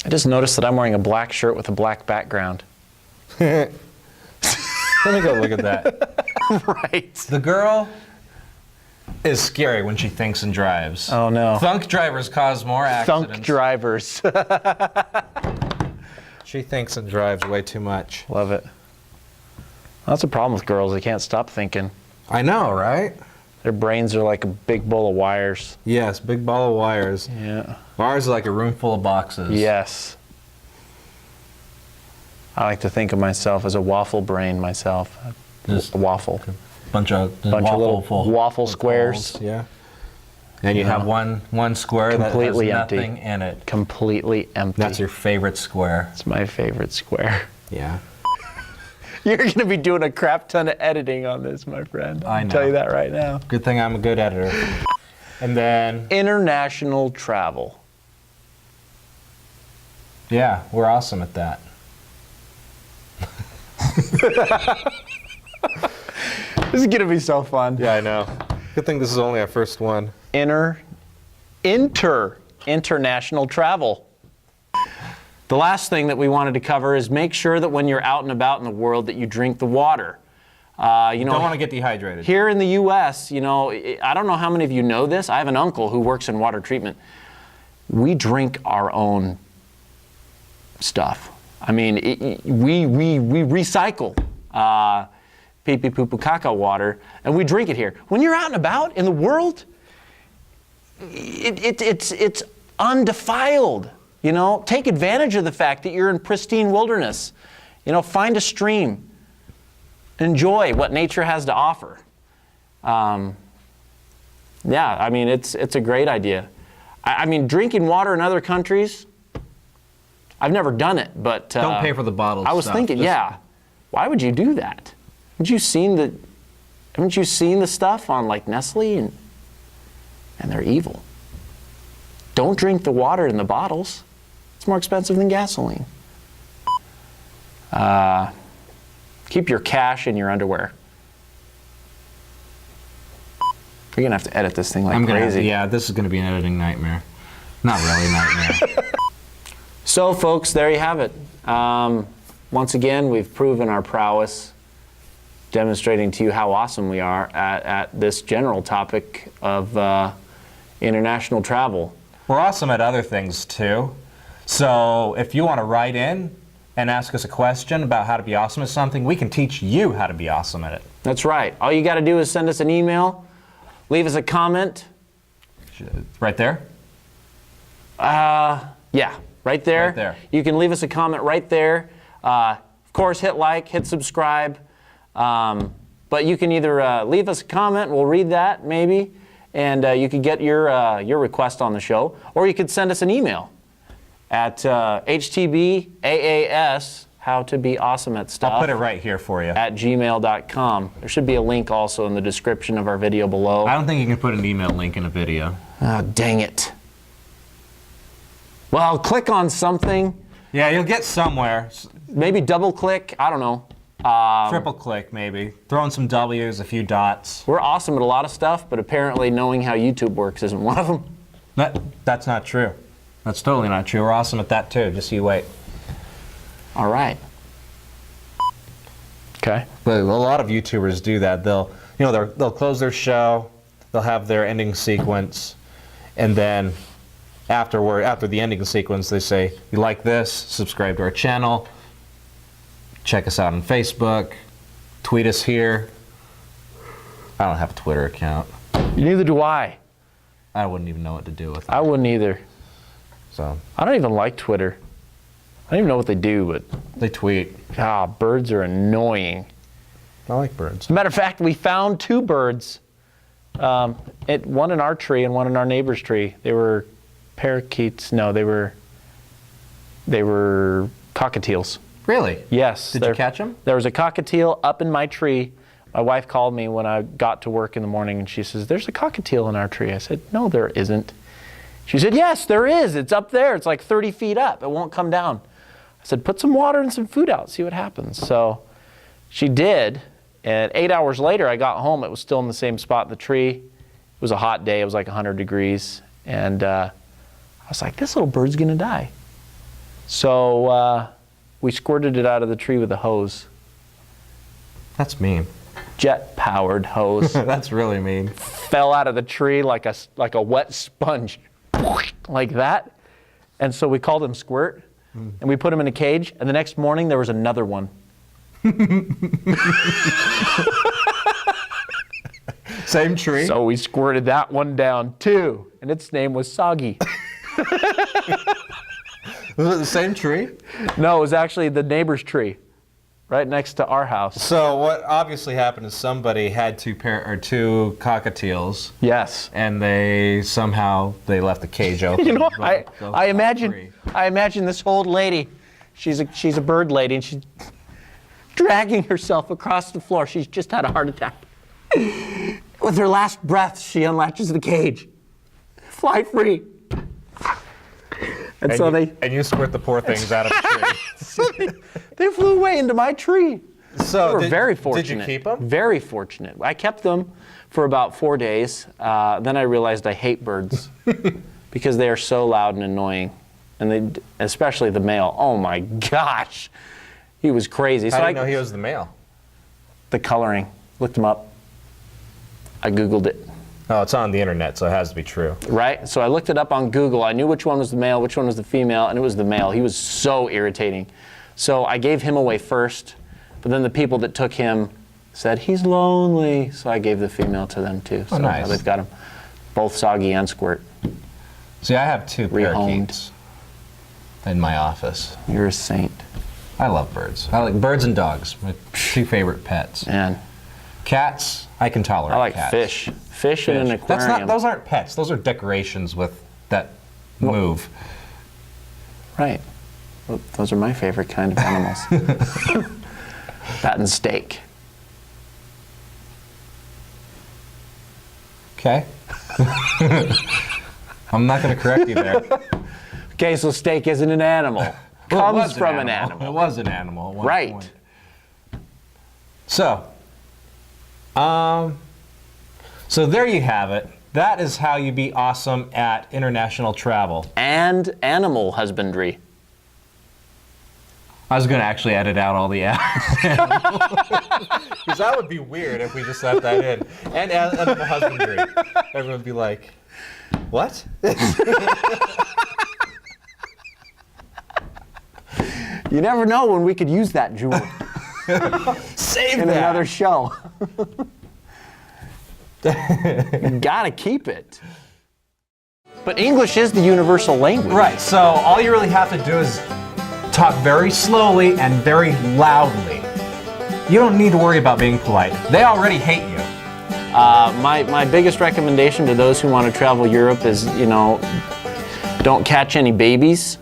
I just noticed that I'm wearing a black shirt with a black background. Let me go look at that. Right. The girl is scary when she thinks and drives. Oh, no. Thunk drivers cause more accidents. Thunk drivers. She thinks and drives way too much. Love it. That's the problem with girls. They can't stop thinking. I know, right? Their brains are like a big bowl of wires. Yes, big ball of wires. Yeah. Ours are like a room full of boxes. Yes. I like to think of myself as a waffle brain myself. Just a waffle. Bunch of little waffle squares. Holes, yeah. And you have one square completely that has empty. nothing in it. Completely empty. That's your favorite square. It's my favorite square. Yeah. You're going to be doing a crap ton of editing on this, my friend. I know. I'll tell you that right now. Good thing I'm a good editor. And then... international travel. Yeah, we're awesome at that. This is going to be so fun. Yeah, I know. Good thing this is only our first one. International travel. The last thing that we wanted to cover is make sure that when you're out and about in the world that you drink the water. You know, don't want to get dehydrated. Here in the U.S., you know, I don't know how many of you know this. I have an uncle who works in water treatment. We drink our own stuff. I mean, we recycle pee-pee, poo-poo, caca water, and we drink it here. When you're out and about in the world, it's undefiled. You know, take advantage of the fact that you're in pristine wilderness. You know, find a stream. Enjoy what nature has to offer. Yeah, I mean, it's a great idea. I mean, drinking water in other countries, I've never done it, but... don't pay for the bottled I was stuff. thinking, yeah, why would you do that? Haven't you seen the stuff on like Nestle? And they're evil. Don't drink the water in the bottles. It's more expensive than gasoline. Keep your cash in your underwear. You're gonna have to edit this thing like crazy. Yeah, this is gonna be an editing nightmare. Not really nightmare. So folks, there you have it. Once again, we've proven our prowess, demonstrating to you how awesome we are at this general topic of international travel. We're awesome at other things too. So if you want to write in and ask us a question about how to be awesome at something, we can teach you how to be awesome at it. That's right. All you got to do is send us an email, leave us a comment. Right there? Yeah, right there. Right there. You can leave us a comment right there. Of course, hit like, hit subscribe. But you can either leave us a comment, we'll read that maybe, and you could get your request on the show, or you could send us an email at HTBAAS, how to be awesome at stuff. I'll put it right here for you. At gmail.com. There should be a link also in the description of our video below. I don't think you can put an email link in a video. Oh, dang it. Well, click on something. Yeah, you'll get somewhere. Maybe double click, I don't know. Triple click, maybe. Throw in some W's, a few dots. We're awesome at a lot of stuff, but apparently knowing how YouTube works isn't one of them. That's not true. That's totally not true. We're awesome at that too. Just you wait. All right. Okay. But a lot of YouTubers do that. They'll close their show, they'll have their ending sequence, and then after the ending sequence, they say, "You like this? Subscribe to our channel. Check us out on Facebook. Tweet us here." I don't have a Twitter account. Neither do I. I wouldn't even know what to do with it. I wouldn't either. So I don't even like Twitter. I don't even know what they do, but they tweet. Birds are annoying. I like birds. As a matter of fact, we found two birds. One in our tree and one in our neighbor's tree. They were parakeets. No, they were cockatiels. Really? Yes. Did you catch them? There was a cockatiel up in my tree. My wife called me when I got to work in the morning and she says, "There's a cockatiel in our tree." I said, "No, there isn't." She said, "Yes, there is. It's up there. It's like 30 feet up. It won't come down." I said, "Put some water and some food out, see what happens." So she did, and 8 hours later I got home. It was still in the same spot in the tree. It was a hot day. It was like 100 degrees. And I was like, this little bird's going to die. So we squirted it out of the tree with a hose. That's mean. Jet-powered hose. That's really mean. Fell out of the tree like a wet sponge, like that. And so we called him Squirt, and we put him in a cage, and the next morning there was another one. Same tree? So we squirted that one down too, and its name was Soggy. Was it the same tree? No, it was actually the neighbor's tree, right next to our house. So what obviously happened is somebody had two cockatiels. Yes. And they left the cage open. You know, I imagine this old lady. She's a bird lady, and she's dragging herself across the floor. She's just had a heart attack. With her last breath, she unlatches the cage. Fly free. And and you squirt the poor things out of the tree. They flew away into my tree. So they were very fortunate. Did you keep them? Very fortunate. I kept them for about 4 days. Then I realized I hate birds because they are so loud and annoying, and especially the male. Oh my gosh, he was crazy. How did you know he was the male? The coloring. Looked him up. I Googled it. Oh, it's on the internet, so it has to be true. Right? So I looked it up on Google. I knew which one was the male, which one was the female, and it was the male. He was so irritating. So I gave him away first, but then the people that took him said, he's lonely. So I gave the female to them too. So nice. Now they've got him, both Soggy and Squirt. See, I have 2 Rehomed. parakeets in my office. You're a saint. I love birds. I like birds and dogs, my 2 favorite pets. Man, Cats, I can tolerate I like cats. fish. Fish in an aquarium. Those aren't pets. Those are decorations that move. Right. Well, those are my favorite kind of animals. That and steak. Okay. I'm not going to correct you there. Okay, so steak isn't an animal. Well, Comes from an animal. It was an animal at one Right. point. So there you have it. That is how you be awesome at international travel. And animal husbandry. I was going to actually edit out all the ads. Because that would be weird if we just left that in. And animal husbandry. Everyone would be like, what? You never know when we could use that jewel Save in that. another show. You gotta keep it. But English is the universal language. Right, so all you really have to do is talk very slowly and very loudly. You don't need to worry about being polite. They already hate you. My biggest recommendation to those who want to travel Europe is, don't catch any babies.